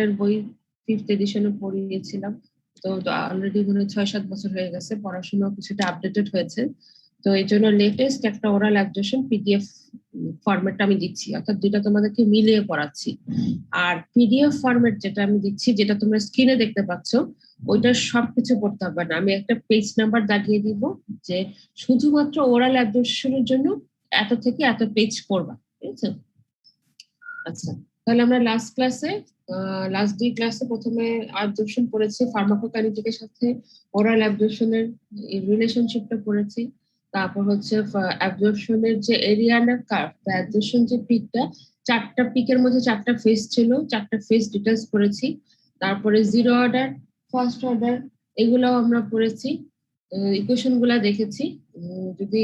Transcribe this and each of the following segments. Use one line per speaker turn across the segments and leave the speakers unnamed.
এর বই 5th এডিশনে পড়িয়েছিলাম। তো অলরেডি মনে হয় 6-7 বছর হয়ে গেছে, পড়াশোনা কিছুটা আপডেটেড হয়েছে। তো এই জন্য লেটেস্ট একটা ওরাল অ্যাবজর্পশন পিডিএফ ফরম্যাটটা আমি দিচ্ছি, অর্থাৎ দুইটা তোমাদেরকে মিলিয়ে পড়াচ্ছি। আর পিডিএফ ফরম্যাট যেটা আমি দিচ্ছি, যেটা তোমরা স্ক্রিনে দেখতে পাচ্ছ, ওইটা সবকিছু পড়তে হবে না। আমি একটা পেজ নাম্বার দাগিয়ে দিব যে শুধুমাত্র ওরাল অ্যাবজর্পশনের জন্য এত থেকে এত পেজ পড়বা, ঠিক আছে? আচ্ছা, তাহলে আমরা লাস্ট 2 ক্লাসে প্রথমে অ্যাবজর্পশন পড়েছি, ফার্মাকোকাইনেটিকের সাথে ওরাল অ্যাবজর্পশনের রিলেশনশিপটা পড়েছি। তারপর হচ্ছে অ্যাবজর্পশনের যে এরিয়ানা কার্ভ বা অ্যাবজর্পশন যে পিকটা, 4টা পিকের মধ্যে 4টা ফেজ ছিল, 4টা ফেজ ডিটেলস পড়েছি। তারপরে জিরো অর্ডার, ফার্স্ট অর্ডার, এগুলাও আমরা পড়েছি। ইকুয়েশন গুলা দেখেছি। যদি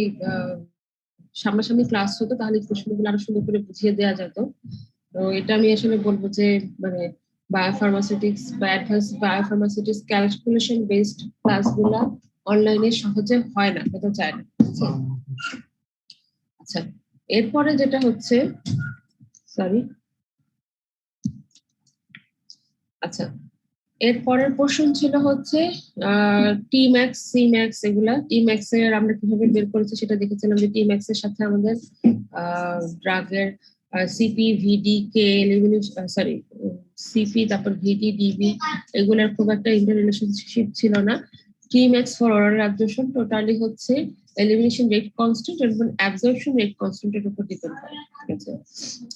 সামনাসামনি ক্লাস হতো তাহলে ইকুয়েশন গুলো আরো সুন্দর করে বুঝিয়ে দেওয়া যেত। তো এটা আমি আসলে বলবো যে মানে বায়োফার্মাসিউটিক্স বা অ্যাডভান্স বায়োফার্মাসিউটিক্স ক্যালকুলেশন বেসড ক্লাসগুলো অনলাইনে সহজে হয় না, হতে চায় না। আচ্ছা, এরপরে যেটা হচ্ছে আচ্ছা, এর পরের পোর্শন ছিল হচ্ছে টি ম্যাক্স, সি ম্যাক্স, এগুলা টি ম্যাক্স এর আমরা কিভাবে বের করেছি সেটা দেখেছিলাম, যে টি ম্যাক্স এর সাথে আমাদের ড্রাগের সিপি, ভিডি, কে, সরি সিপি, তারপর ভিডি, ডিবি, এগুলার খুব একটা ইন্টার রিলেশনশিপ ছিল না। T max for oral absorption totally হচ্ছে এলিমিনেশন রেট কনস্ট্যান্ট এবং অ্যাবজর্পশন রেট কনস্ট্যান্টের উপর ডিপেন্ড করে, ঠিক আছে?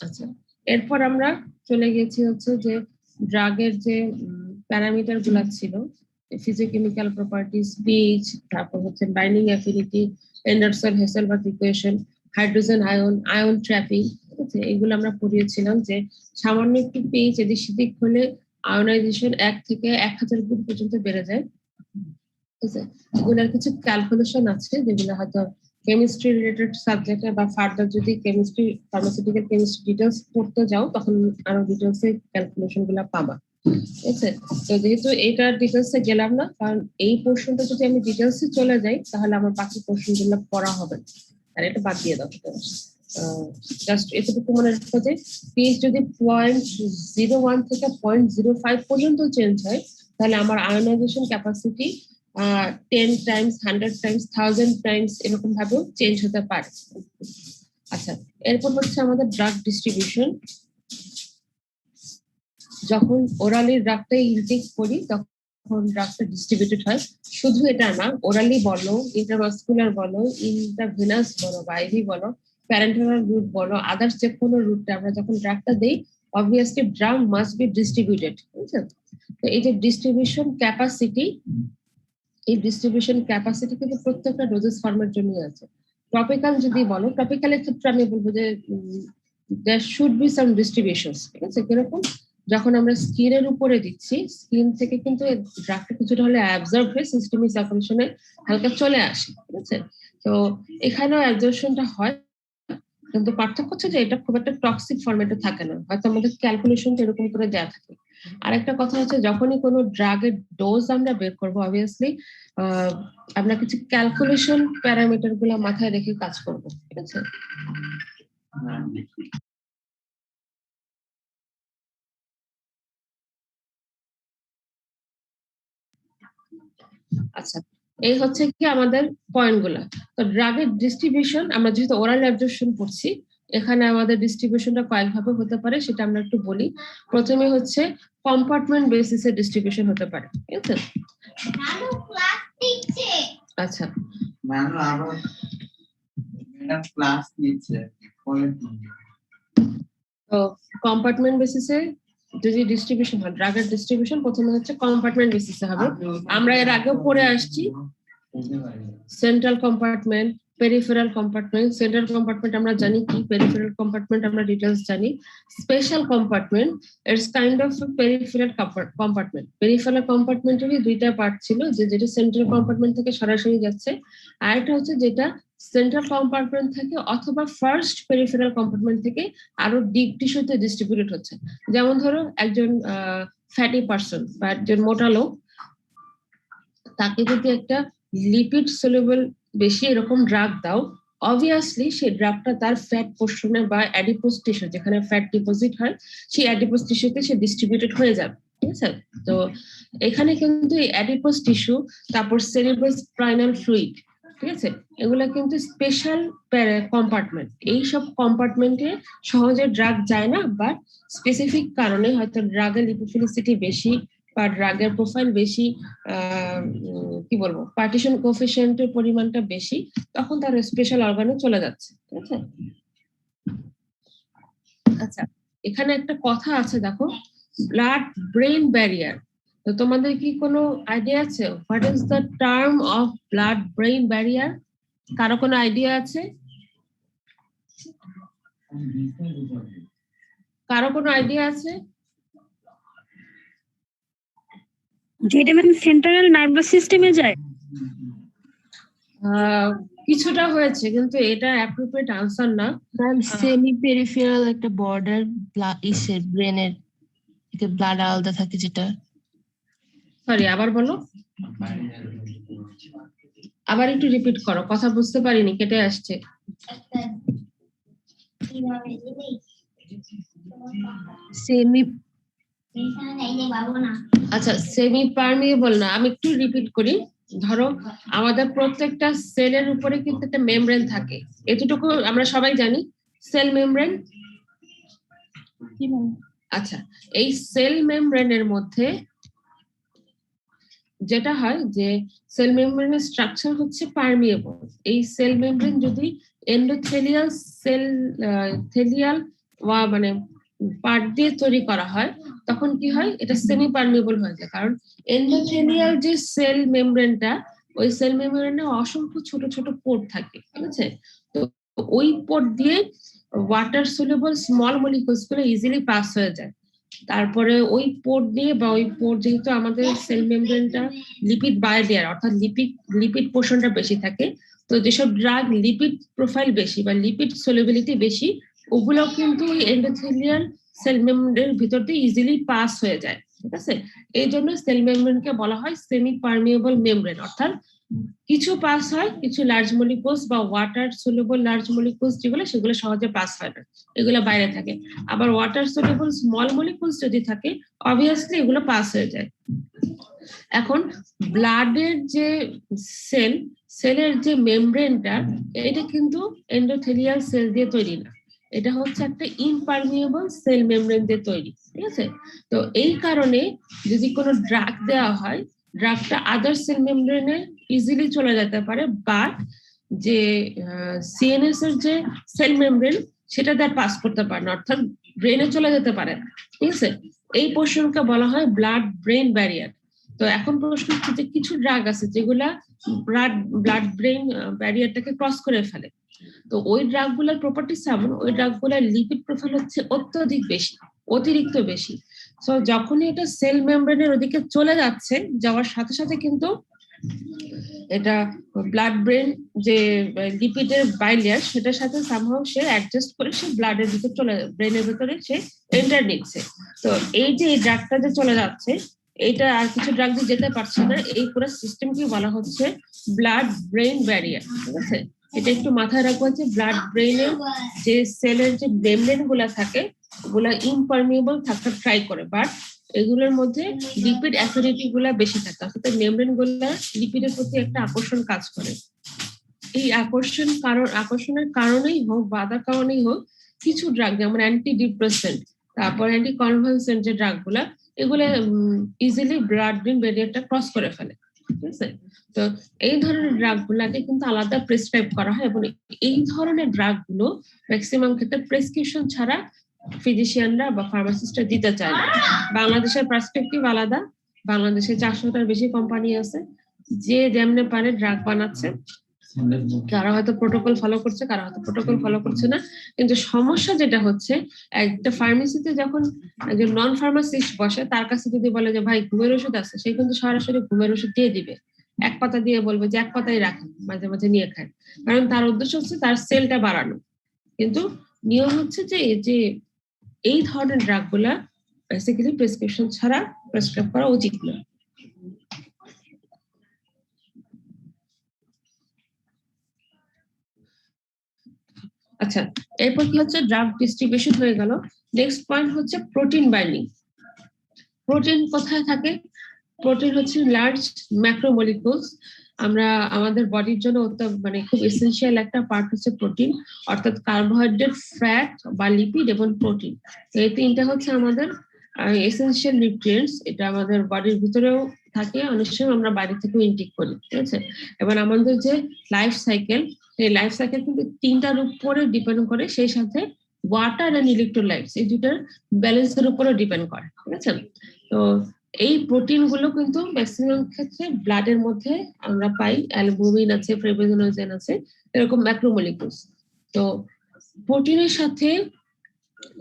আচ্ছা, এরপর আমরা চলে গেছি হচ্ছে যে ড্রাগের যে প্যারামিটার গুলা ছিল, ফিজিওকেমিক্যাল প্রপার্টিজ, পিএইচ, তারপর হচ্ছে binding affinity, এন্ডারসন-হেসেলবার্গ equation, hydrogen ion, ion trapping, ঠিক আছে? এগুলো আমরা পড়িয়েছিলাম যে সামান্য একটু পিএইচ এদিক সেদিক হলে আয়নাইজেশন 1 থেকে 1000 গুণ পর্যন্ত বেড়ে যায়, ঠিক আছে? এগুলোর কিছু ক্যালকুলেশন আছে যেগুলো হয়তো কেমিস্ট্রি রিলেটেড সাবজেক্টে বা ফার্দার যদি কেমিস্ট্রি, ফার্মাসিউটিক্যাল কেমিস্ট্রি ডিটেলস পড়তে যাও তখন আরো ডিটেলসে ক্যালকুলেশন গুলা পাবা, ঠিক আছে? তো যেহেতু এটা ডিটেলসে গেলাম না, কারণ এই পোর্শনটা যদি আমি ডিটেলসে চলে যাই তাহলে আমার বাকি পোর্শন গুলো পড়া হবে না, আর এটা বাদ দিয়ে দাও। জাস্ট এতটুকু মনে রাখো যে পিএইচ যদি 0.01 থেকে 0.05 পর্যন্ত চেঞ্জ হয় তাহলে আমার ionisation capacity 10 Times, 100 Times, 1000 Times এরকম ভাবেও চেঞ্জ হতে পারে। আচ্ছা, এরপর হচ্ছে আমাদের ড্রাগ ডিস্ট্রিবিউশন। যখন ওরালি ড্রাগটা ইনটেক করি তখন ড্রাগটা ডিস্ট্রিবিউটেড হয়। শুধু এটা না, ওরালি বলো, ইন্ট্রাভাস্কুলার বলো, ইন্ট্রাভেনাস বলো বা আইভি বলো, প্যারেন্টাল রুট বলো, আদার্স যে কোনো রুটে আমরা যখন ড্রাগটা দেই, obviously drug must be distributed, ঠিক আছে? তো এই যে ডিস্ট্রিবিউশন ক্যাপাসিটি, এই ডিস্ট্রিবিউশন ক্যাপাসিটি কিন্তু প্রত্যেকটা ডোজেস ফর্মের জন্য আছে। টপিক্যাল যদি বলো, টপিক্যালের ক্ষেত্রে আমি বলবো যে there should be some distributions, ঠিক আছে? কিরকম? যখন আমরা স্কিনের উপরে দিচ্ছি, স্কিন থেকে কিন্তু ড্রাগটা কিছুটা হলে অ্যাবজর্ব হয়ে সিস্টেমিক সার্কুলেশনে হালকা চলে আসে, ঠিক আছে? তো এখানেও অ্যাবজর্পশনটা হয়, কিন্তু পার্থক্য হচ্ছে যে এটা খুব একটা টক্সিক ফরম্যাটে থাকে না, হয়তো আমাদের ক্যালকুলেশনটা এরকম করে দেয়া থাকে। আরেকটা কথা হচ্ছে যখনই কোনো ড্রাগের ডোজ আমরা বের করবো, অবভিয়াসলি আমরা কিছু ক্যালকুলেশন প্যারামিটার গুলা মাথায় রেখে কাজ করবো, ঠিক আছে? আচ্ছা, এই হচ্ছে কি আমাদের পয়েন্ট গুলা। তো ড্রাগের ডিস্ট্রিবিউশন, আমরা যেহেতু ওরাল অ্যাবজর্পশন পড়ছি, এখানে আমাদের ডিস্ট্রিবিউশনটা কয়েকভাবে হতে পারে সেটা আমরা একটু বলি। প্রথমে হচ্ছে কম্পার্টমেন্ট বেসিসে ডিস্ট্রিবিউশন হতে পারে, ঠিক আছে? আচ্ছা, তো কম্পার্টমেন্ট বেসিসে যদি ডিস্ট্রিবিউশন হয়, ড্রাগের ডিস্ট্রিবিউশন প্রথমে হচ্ছে কম্পার্টমেন্ট বেসিসে হবে। আমরা এর আগেও পড়ে আসছি central compartment, peripheral compartment. Central compartment আমরা জানি কি, পেরিফেরাল কম্পার্টমেন্ট আমরা ডিটেলস জানি। Special compartment it's kind of peripheral compartment. Peripheral কম্পার্টমেন্টেরই দুইটা পার্ট ছিল, যেটা সেন্ট্রাল কম্পার্টমেন্ট থেকে সরাসরি যাচ্ছে, আর একটা হচ্ছে যেটা সেন্ট্রাল কম্পার্টমেন্ট থেকে অথবা ফার্স্ট পেরিফেরাল কম্পার্টমেন্ট থেকে আরো ডিপ টিস্যুতে ডিস্ট্রিবিউটেড হচ্ছে। যেমন ধরো একজন ফ্যাটি পারসন বা একজন মোটা লোক, তাকে যদি একটা লিপিড সলিউবল বেশি এরকম ড্রাগ দাও, অবভিয়াসলি সেই ড্রাগটা তার ফ্যাট পোর্শনে বা অ্যাডিপোজ টিস্যু যেখানে ফ্যাট ডিপোজিট হয় সেই অ্যাডিপোজ টিস্যুতে সে ডিস্ট্রিবিউটেড হয়ে যাবে, ঠিক আছে? তো এখানে কিন্তু এই অ্যাডিপোজ টিস্যু, তারপর সেরিব্রোস্পাইনাল ফ্লুইড, ঠিক আছে, এগুলা কিন্তু স্পেশাল কম্পার্টমেন্ট। এইসব কম্পার্টমেন্টে সহজে ড্রাগ যায় না, বাট স্পেসিফিক কারণে হয়তো ড্রাগের লিপোফিলিসিটি বেশি বা ড্রাগের প্রোফাইল বেশি, কি বলবো, পার্টিশন কোএফিসিয়েন্টের পরিমাণটা বেশি, তখন তার স্পেশাল অর্গানে চলে যাচ্ছে, ঠিক আছে? আচ্ছা, এখানে একটা কথা আছে দেখো, ব্লাড ব্রেন ব্যারিয়ার। তো তোমাদের কি কোনো আইডিয়া আছে what is the term of blood brain barrier? কারো কোনো আইডিয়া আছে? কারো কোনো আইডিয়া আছে?
যেটা ম্যাম সেন্ট্রাল নার্ভাস সিস্টেমে যায়।
কিছুটা হয়েছে, কিন্তু এটা অ্যাপ্রোপ্রিয়েট আনসার না।
ম্যাম সেমি পেরিফেরাল একটা বর্ডার ইসের ব্রেনের থেকে ব্লাড আলাদা থাকে যেটা।
সরি, আবার বলো, আবার একটু রিপিট করো, কথা বুঝতে পারিনি, কেটে আসছে।
সেমি
আচ্ছা, সেমি পারমিয়েবল না, আমি একটু রিপিট করি। ধরো আমাদের প্রত্যেকটা সেলের উপরে কিন্তু একটা মেমব্রেন থাকে, এতটুকু আমরা সবাই জানি, সেল মেমব্রেন। আচ্ছা, এই সেল মেমব্রেনের মধ্যে যেটা হয় যে সেল মেমব্রেনের স্ট্রাকচার হচ্ছে পারমিয়েবল। এই সেল মেমব্রেন যদি এন্ডোথেলিয়াল সেল থেলিয়াল মানে পার্ট দিয়ে তৈরি করা হয়, তখন কি হয়, এটা সেমি পারমিয়েবল হয়ে যায়। কারণ এন্ডোথেলিয়াল যে সেল মেমব্রেনটা, ওই সেল মেমব্রেনে অসংখ্য ছোট ছোট পোর্ট থাকে, ঠিক আছে? তো ওই পোর্ট দিয়ে ওয়াটার সলিউবল স্মল মলিকুলস গুলো ইজিলি পাস হয়ে যায়। তারপরে ওই পোর্ট দিয়ে বা ওই পোর্ট, যেহেতু আমাদের সেল মেমব্রেনটা লিপিড বায়োলেয়ার, অর্থাৎ লিপিড পোর্শনটা বেশি থাকে, তো যেসব ড্রাগ লিপিড প্রোফাইল বেশি বা লিপিড সলিউবিলিটি বেশি, ওগুলো কিন্তু ওই এন্ডোথেলিয়াল সেল মেমব্রেনের ভিতর দিয়ে ইজিলি পাস হয়ে যায়, ঠিক আছে? এই জন্য সেল মেমব্রেনকে বলা হয় সেমি পারমিয়েবল মেমব্রেন, অর্থাৎ কিছু পাস হয়, কিছু লার্জ মলিকুলস বা ওয়াটার সলিউবল লার্জ মলিকুলস যেগুলো, সেগুলো সহজে পাস হয় না, এগুলো বাইরে থাকে। আবার ওয়াটার সলিউবল স্মল মলিকুলস যদি থাকে, অবভিয়াসলি এগুলো পাস হয়ে যায়। এখন ব্লাডের যে সেলের যে মেমব্রেনটা, এটা কিন্তু এন্ডোথেলিয়াল সেল দিয়ে তৈরি না, এটা হচ্ছে একটা ইমপারমিয়েবল সেল মেমব্রেন দিয়ে তৈরি, ঠিক আছে? তো এই কারণে যদি কোনো ড্রাগ দেওয়া হয়, ড্রাগটা আদার সেল মেমব্রেনে ইজিলি চলে যেতে পারে, বাট যে সিএনএস এর যে সেল মেমব্রেন, সেটা দিয়ে পাস করতে পারে না, অর্থাৎ ব্রেনে চলে যেতে পারে না, ঠিক আছে? এই পোর্শনকে বলা হয় ব্লাড ব্রেন ব্যারিয়ার। তো এখন প্রশ্ন হচ্ছে যে কিছু ড্রাগ আছে যেগুলা ব্লাড ব্রেন ব্যারিয়ারটাকে ক্রস করে ফেলে। তো ওই ড্রাগগুলোর প্রপার্টিস এমন, ওই ড্রাগগুলোর লিপিড প্রোফাইল হচ্ছে অত্যধিক বেশি, অতিরিক্ত বেশি। সো যখনই এটা সেল মেমব্রেনের ওদিকে চলে যাচ্ছে, যাওয়ার সাথে সাথে কিন্তু এটা ব্লাড ব্রেন যে লিপিডের বাইলেয়ার, সেটার সাথে সামহাও সে অ্যাডজাস্ট করে সে ব্লাডের ভিতর চলে, ব্রেনের ভিতরে সে এন্টার নিচ্ছে। তো এই যে এই ড্রাগটা যে চলে যাচ্ছে, এইটা আর কিছু ড্রাগ দিয়ে যেতে পারছে না, এই পুরো সিস্টেমকে বলা হচ্ছে ব্লাড ব্রেন ব্যারিয়ার, ঠিক আছে? এটা একটু মাথায় রাখবো যে ব্লাড ব্রেনের যে সেলের যে মেমব্রেন গুলা থাকে, ওগুলা ইমপারমিয়েবল থাকতে ট্রাই করে, বাট এগুলোর মধ্যে লিপিড অ্যাসিডিটি গুলা বেশি থাকে, অর্থাৎ মেমব্রেন গুলা লিপিডের প্রতি একটা আকর্ষণ কাজ করে। এই আকর্ষণের কারণেই হোক বা আদার কারণেই হোক, কিছু ড্রাগ যেমন অ্যান্টি ডিপ্রেসেন্ট, তারপর অ্যান্টি কনভালসেন্ট যে ড্রাগ গুলা, এগুলো ইজিলি ব্লাড ব্রেন ব্যারিয়ারটা ক্রস করে ফেলে, ঠিক আছে? তো এই ধরনের ড্রাগ গুলাকে কিন্তু আলাদা প্রেসক্রাইব করা হয়, এবং এই ধরনের ড্রাগ গুলো ম্যাক্সিমাম ক্ষেত্রে প্রেসক্রিপশন ছাড়া ফিজিশিয়ানরা বা ফার্মাসিস্টরা দিতে চায় না। বাংলাদেশের পার্সপেক্টিভ আলাদা, বাংলাদেশে 400টার বেশি কোম্পানি আছে, যে যেমনে পারে ড্রাগ বানাচ্ছে, কারা হয়তো প্রোটোকল ফলো করছে, কারা হয়তো প্রোটোকল ফলো করছে না। কিন্তু সমস্যা যেটা হচ্ছে, একটা ফার্মেসিতে যখন একজন নন ফার্মাসিস্ট বসে, তার কাছে যদি বলে যে ভাই ঘুমের ওষুধ আছে, সে কিন্তু সরাসরি ঘুমের ওষুধ দিয়ে দিবে, এক পাতা দিয়ে বলবে যে এক পাতাই রাখেন, মাঝে মাঝে নিয়ে খায়, কারণ তার উদ্দেশ্য হচ্ছে তার সেলটা বাড়ানো। কিন্তু নিয়ম হচ্ছে যে এই ধরনের ড্রাগ গুলা বেসিক্যালি প্রেসক্রিপশন ছাড়া প্রেসক্রাইব করা উচিত না। আচ্ছা, এরপর কি হচ্ছে ড্রাগ ডিস্ট্রিবিউশন হয়ে গেল। নেক্সট পয়েন্ট হচ্ছে প্রোটিন বাইন্ডিং। প্রোটিন কোথায় থাকে? প্রোটিন হচ্ছে লার্জ ম্যাক্রোমলিকুলস। আমরা আমাদের বডির জন্য মানে খুব এসেনশিয়াল একটা পার্ট হচ্ছে প্রোটিন, অর্থাৎ কার্বোহাইড্রেট, ফ্যাট বা লিপিড এবং প্রোটিন। এই তিনটা হচ্ছে আমাদের এসেনশিয়াল নিউট্রিয়েন্টস। এটা আমাদের বডির ভিতরেও থাকে, অনেক সময় আমরা বাইরে থেকেও ইনটেক করি, ঠিক আছে। এবার আমাদের যে লাইফ সাইকেল, এই লাইফ সাইকেল কিন্তু তিনটার উপরে ডিপেন্ড করে, সেই সাথে ওয়াটার এন্ড ইলেকট্রোলাইটস এই দুটার ব্যালেন্সের উপরে ডিপেন্ড করে, ঠিক আছে। তো এই প্রোটিন গুলো কিন্তু ম্যাক্সিমাম ক্ষেত্রে ব্লাডের মধ্যে আমরা পাই, অ্যালবুমিন আছে, ফ্লাভোনোজেন আছে, এরকম ম্যাক্রোমলিকুলস। তো প্রোটিনের সাথে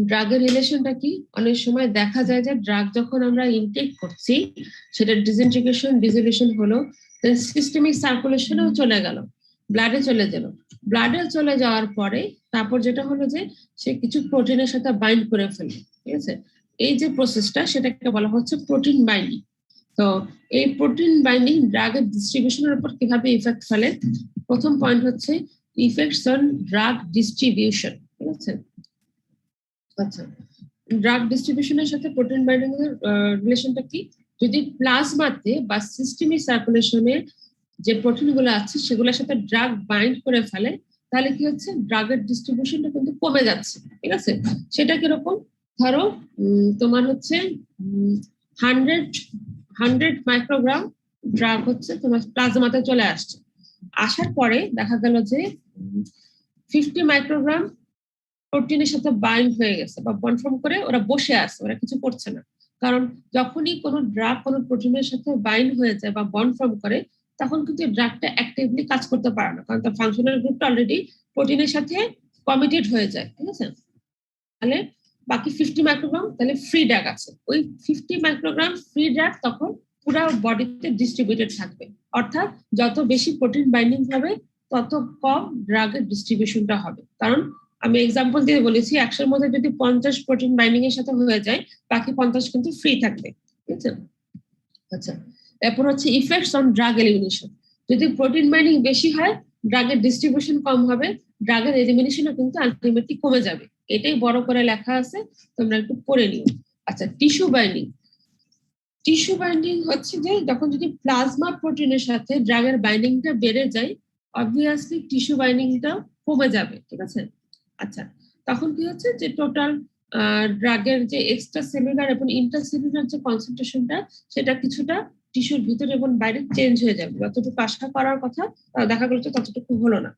ড্রাগের রিলেশনটা কি? অনেক সময় দেখা যায় যে ড্রাগ যখন আমরা ইনটেক করছি, সেটা ডিসইন্টিগ্রেশন ডিসোলিউশন হলো, দেন সিস্টেমিক সার্কুলেশনেও চলে গেল, ব্লাডে চলে গেল। ব্লাডে চলে যাওয়ার পরে তারপর যেটা হলো যে সে কিছু প্রোটিনের সাথে বাইন্ড করে ফেলে, ঠিক আছে। এই যে প্রসেসটা, সেটাকে বলা হচ্ছে প্রোটিন বাইন্ডিং। তো এই প্রোটিন বাইন্ডিং ড্রাগের ডিস্ট্রিবিউশনের উপর কিভাবে ইফেক্ট ফেলে? প্রথম পয়েন্ট হচ্ছে ইফেক্টস অন ড্রাগ ডিস্ট্রিবিউশন, ঠিক আছে। আচ্ছা, ড্রাগ ডিস্ট্রিবিউশনের সাথে প্রোটিন বাইন্ডিং এর রিলেশনটা কি? যদি প্লাজমাতে বা সিস্টেমিক সার্কুলেশনে যে প্রোটিন গুলো আছে সেগুলোর সাথে ড্রাগ বাইন্ড করে ফেলে, তাহলে কি হচ্ছে ড্রাগের ডিস্ট্রিবিউশনটা কিন্তু কমে যাচ্ছে, ঠিক আছে। সেটা কিরকম? ধরো তোমার হচ্ছে 100 মাইক্রোগ্রাম ড্রাগ হচ্ছে তোমার প্লাজমাতে চলে আসছে, আসার পরে দেখা গেল যে 50 মাইক্রোগ্রাম প্রোটিনের সাথে বাইন্ড হয়ে গেছে বা বন্ড ফর্ম করে ওরা বসে আছে, ওরা কিছু করছে না। কারণ যখনই কোনো ড্রাগ কোনো প্রোটিনের সাথে বাইন্ড হয়ে যায় বা বন্ড ফর্ম করে, তখন কিন্তু ড্রাগটা অ্যাক্টিভলি কাজ করতে পারে না, কারণ তার ফাংশনাল গ্রুপটা অলরেডি প্রোটিনের সাথে কমিটেড হয়ে যায়, ঠিক আছে। তাহলে বাকি 50 মাইক্রোগ্রাম তাহলে ফ্রি ড্রাগ আছে। ওই 50 মাইক্রোগ্রাম ফ্রি ড্রাগ তখন পুরো বডিতে ডিস্ট্রিবিউটেড থাকবে, অর্থাৎ যত বেশি প্রোটিন বাইন্ডিং হবে তত কম ড্রাগের ডিস্ট্রিবিউশনটা হবে। কারণ আমি এক্সাম্পল দিয়ে বলেছি, 100-এর মধ্যে যদি 50 প্রোটিন বাইন্ডিং এর সাথে হয়ে যায়, বাকি 50 কিন্তু ফ্রি থাকবে, ঠিক আছে। আচ্ছা, এরপর হচ্ছে ইফেক্টস অন ড্রাগ এলিমিনেশন। যদি প্রোটিন বাইন্ডিং বেশি হয়, ড্রাগের ডিস্ট্রিবিউশন কম হবে, ড্রাগের এলিমিনেশনও কিন্তু আলটিমেটলি কমে যাবে। এটাই বড় করে লেখা আছে, তোমরা একটু পড়ে নিও। আচ্ছা, টিস্যু বাইন্ডিং। টিস্যু বাইন্ডিং হচ্ছে যে যখন যদি প্লাজমা প্রোটিনের সাথে ড্রাগের বাইন্ডিংটা বেড়ে যায়, অবভিয়াসলি টিস্যু বাইন্ডিংটা কমে যাবে, ঠিক আছে। আচ্ছা, তখন কি হচ্ছে যে টোটাল ড্রাগের যে এক্সট্রা সেলুলার এবং ইন্ট্রাসেলুলার যে কনসেন্ট্রেশনটা, সেটা কিছুটা টিস্যুর ভিতরে এবং বাইরে চেঞ্জ হয়ে যাবে। যতটুকু আশা করার কথা দেখা গেল তো ততটুকু হলো না।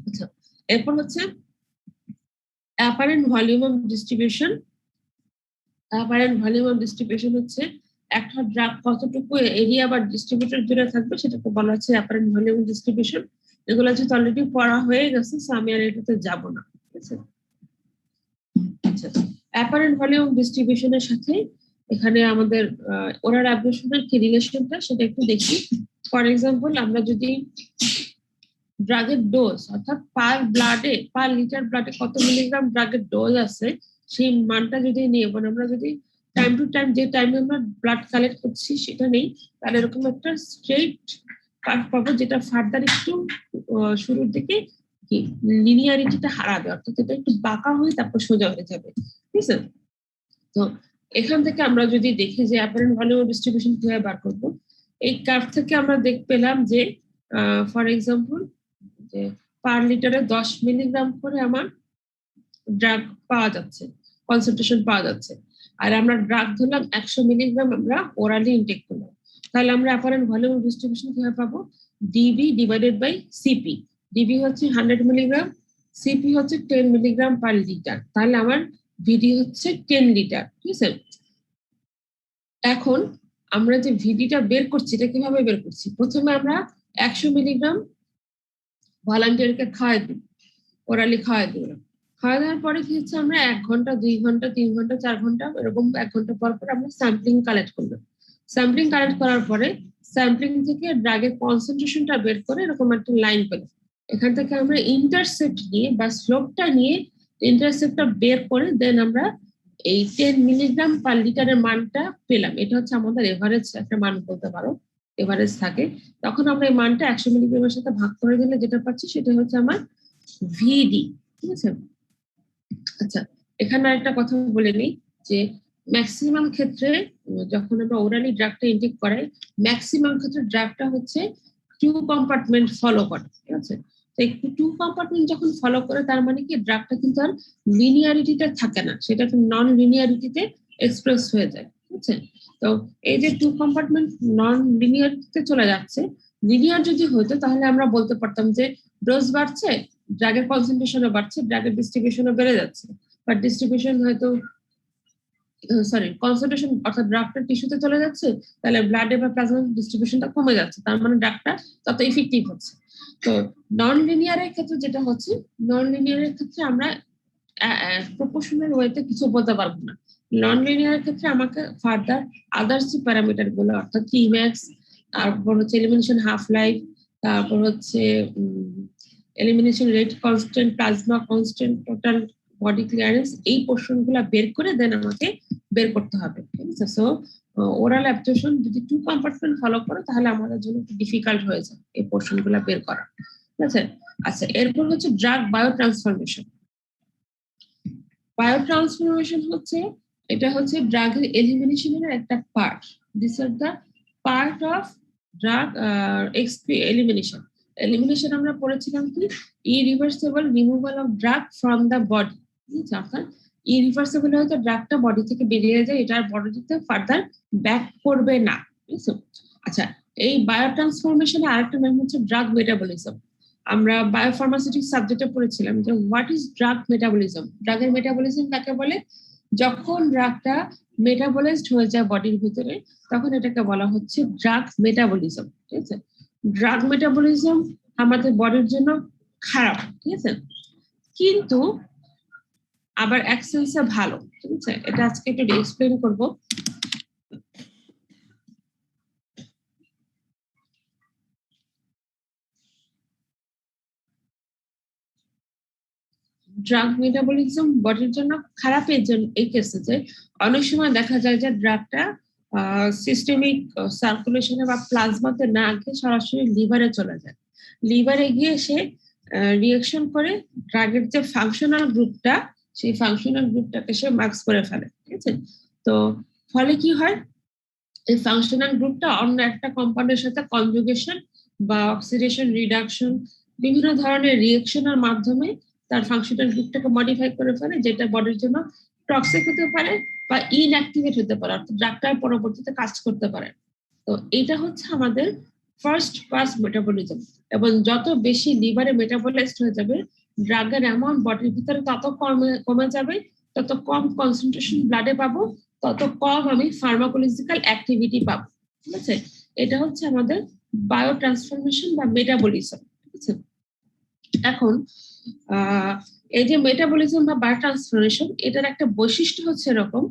আচ্ছা, এরপর হচ্ছে apparent volume of distribution. Apparent volume of distribution হচ্ছে একটা ড্রাগ কতটুকু এরিয়া বা ডিস্ট্রিবিউটর জুড়ে থাকবে, সেটাকে বলা হচ্ছে অ্যাপারেন্ট ভলিউম অফ ডিস্ট্রিবিউশন। এগুলো যেহেতু অলরেডি পড়া হয়ে গেছে, আমি আর এটাতে যাব না, ঠিক আছে। আচ্ছা, অ্যাপারেন্ট ভলিউম ডিস্ট্রিবিউশনের সাথে এখানে আমাদের ওরাল অ্যাবজর্পশনের কি রিলেশনটা সেটা একটু দেখি। ফর এক্সাম্পল, আমরা যদি ড্রাগের ডোজ, অর্থাৎ পার লিটার ব্লাডে কত মিলিগ্রাম ড্রাগের ডোজ আছে, সেই মানটা যদি নিয়ে আমরা যদি টাইম টু টাইম যে টাইমে আমরা ব্লাড কালেক্ট করছি সেটা নেই, তাহলে এরকম একটা স্ট্রেট কার্ভ পাবো, যেটা ফার্দার একটু শুরুর দিকে কি লিনিয়ারিটিটা হারাবে, অর্থাৎ এটা একটু বাঁকা হয়ে তারপর সোজা হয়ে যাবে, ঠিক আছে। তো এখান থেকে আমরা যদি দেখি যে অ্যাপারেন্ট ভলিউম ডিস্ট্রিবিউশন কিভাবে বার করবো, এই কার্ভ থেকে আমরা পেলাম যে ফর এক্সাম্পল যে পার লিটারে 10 মিলিগ্রাম করে আমার ড্রাগ পাওয়া যাচ্ছে, কনসেন্ট্রেশন পাওয়া যাচ্ছে। আর আমরা ড্রাগ ধরলাম 100 মিলিগ্রাম আমরা ওরালি ইনটেক করলাম, তাহলে আমরা অ্যাপারেন্ট ভলিউম ডিস্ট্রিবিউশন কিভাবে পাবো? DB divided by CP. DB হচ্ছে 100 মিলিগ্রাম, সিপি হচ্ছে 10 মিলিগ্রাম পার লিটার, তাহলে আমার ভিডি হচ্ছে 10 লিটার, ঠিক আছে। এখন আমরা যে ভিডিটা বের করছি, এটা কিভাবে বের করছি? প্রথমে আমরা 100 মিলিগ্রাম ভলান্টিয়ারকে খাওয়াই দিই, ওরালি খাওয়াই দিলাম। খাওয়া দেওয়ার পরে কি হচ্ছে, আমরা 1 ঘন্টা 2 ঘন্টা 3 ঘন্টা 4 ঘন্টা এরকম 1 ঘন্টা পর পর আমরা স্যাম্পলিং কালেক্ট করলাম। স্যাম্পলিং কালেক্ট করার পরে স্যাম্পলিং থেকে ড্রাগের কনসেন্ট্রেশনটা বের করে এরকম একটা লাইন পেলাম। এখান থেকে আমরা ইন্টারসেপ্ট নিয়ে বা স্লোপটা নিয়ে ইন্টারসেপ্টটা বের করে দেন আমরা এই 10 মিলিগ্রাম পার লিটারের মানটা পেলাম। এটা হচ্ছে আমাদের এভারেজ একটা মান বলতে পারো। এভারেজ থাকে, তখন আমরা এই মানটা 100 মিলিগ্রামের সাথে ভাগ করে দিলে যেটা পাচ্ছি সেটা হচ্ছে আমার ভিডি। ঠিক আছে, আচ্ছা এখানে একটা কথা বলে নিই যে ম্যাক্সিমাম ক্ষেত্রে যখন আমরা ওরালি ড্রাগটা ইনটেক করাই, ম্যাক্সিমাম ক্ষেত্রে ড্রাগটা হচ্ছে 2 কম্পার্টমেন্ট ফলো করে। ঠিক আছে, তো একটু 2 কম্পার্টমেন্ট যখন ফলো করে তার মানে কি ড্রাগটা কিন্তু আর লিনিয়ারিটিটা থাকে না, সেটা একটা নন লিনিয়ারিটিতে এক্সপ্রেস হয়ে যায়। ঠিক আছে, তো এই যে 2 কম্পার্টমেন্ট নন লিনিয়ারিটিতে চলে যাচ্ছে, লিনিয়ার যদি হতো তাহলে আমরা বলতে পারতাম যে ডোজ বাড়ছে, ড্রাগের কনসেন্ট্রেশনও বাড়ছে, ড্রাগের ডিস্ট্রিবিউশনও বেড়ে যাচ্ছে, বাট ডিস্ট্রিবিউশন হয়তো সরি কনসেন্ট্রেশন অর্থাৎ ড্রাগটা টিস্যুতে চলে যাচ্ছে, তাহলে ব্লাডে বা প্লাজমা ডিস্ট্রিবিউশনটা কমে যাচ্ছে, তার মানে ড্রাগটা তত ইফেক্টিভ হচ্ছে। তো নন লিনিয়ারের ক্ষেত্রে যেটা হচ্ছে, নন লিনিয়ারের ক্ষেত্রে আমরা প্রপোর্শনাল ওয়েতে কিছু বলতে পারবো না। নন লিনিয়ারের ক্ষেত্রে আমাকে ফার্দার আদার্স যে প্যারামিটার গুলো অর্থাৎ টিম্যাক্স, তারপর হচ্ছে এলিমিনেশন হাফ লাইফ, তারপর হচ্ছে elimination rate constant, plasma constant, total body clearance, এই পোর্শন গুলা বের করে দেন আমাকে বের করতে হবে। ঠিক আছে, সো ওরাল অ্যাবজর্পশন যদি 2 কম্পার্টমেন্ট ফলো করে তাহলে আমাদের জন্য একটু ডিফিকাল্ট হয়ে যায় এই পোর্শন গুলা বের করা। ঠিক আছে, আচ্ছা এরপর হচ্ছে drug bio transformation. Bio transformation হচ্ছে, এটা হচ্ছে ড্রাগের এলিমিনেশনের একটা part. This are the part of drug elimination. Elimination আমরা পড়েছিলাম কি irreversible removal of drug from the body. অর্থাৎ ইরিভার্সিবল হয়তো ড্রাগটা বডি থেকে বেরিয়ে যায়, এটা আর বডিতে ফার্দার ব্যাক করবে না। আচ্ছা, এই বায়ো ট্রান্সফরমেশনের আরেকটা নাম হচ্ছে ড্রাগ মেটাবলিজম। আমরা বায়োফার্মাসিউটিক্স সাবজেক্টে পড়েছিলাম যে হোয়াট ইজ ড্রাগ মেটাবলিজম। ড্রাগের মেটাবলিজম কাকে বলে? যখন ড্রাগটা মেটাবলাইজড হয়ে যায় বডির ভিতরে তখন এটাকে বলা হচ্ছে ড্রাগ মেটাবলিজম। ঠিক আছে, ড্রাগ মেটাবলিজম আমাদের বডির জন্য খারাপ, ঠিক আছে, কিন্তু আবার এক সেন্সে ভালো। ঠিক আছে, এটা আজকে একটু এক্সপ্লেন করবো। ড্রাগ মেটাবলিজম বডির জন্য খারাপ এর জন্য এই কেসে যে অনেক সময় দেখা যায় যে ড্রাগটা সিস্টেমিক সার্কুলেশনে বা প্লাজমাতে না গিয়ে সরাসরি লিভারে চলে যায়। লিভারে গিয়ে সে রিয়েকশন করে ড্রাগের যে ফাংশনাল গ্রুপটা, সেই ফাংশনাল গ্রুপটাকে সে মার্কস করে ফেলে। ঠিক আছে, তো ফলে কি হয়, এই ফাংশনাল গ্রুপটা অন্য একটা কম্পাউন্ডের সাথে কনজুগেশন বা অক্সিডেশন রিডাকশন বিভিন্ন ধরনের রিয়েকশনের মাধ্যমে তার ফাংশনাল গ্রুপটাকে মডিফাই করে ফেলে, যেটা বডির জন্য টক্সিক হতে পারে বা ইনঅ্যাক্টিভেট হতে পারে, অর্থাৎ ড্রাগটা পরবর্তীতে কাজ করতে পারে। তো এটা হচ্ছে আমাদের ফার্স্ট পাস মেটাবলিজম, এবং যত বেশি লিভারে মেটাবলাইজড হয়ে যাবে ড্রাগের অ্যামাউন্ট বডির ভিতরে তত কমে যাবে, তত কম কনসেন্ট্রেশন ব্লাডে পাবো, তত কম আমি ফার্মাকোলজিক্যাল অ্যাক্টিভিটি পাবো। ঠিক আছে, এটা হচ্ছে আমাদের বায়ো ট্রান্সফরমেশন বা মেটাবলিজম। ঠিক আছে, এখন এই যে মেটাবলিজম বা বায়ো ট্রান্সফরমেশন, এটার একটা বৈশিষ্ট্য হচ্ছে এরকম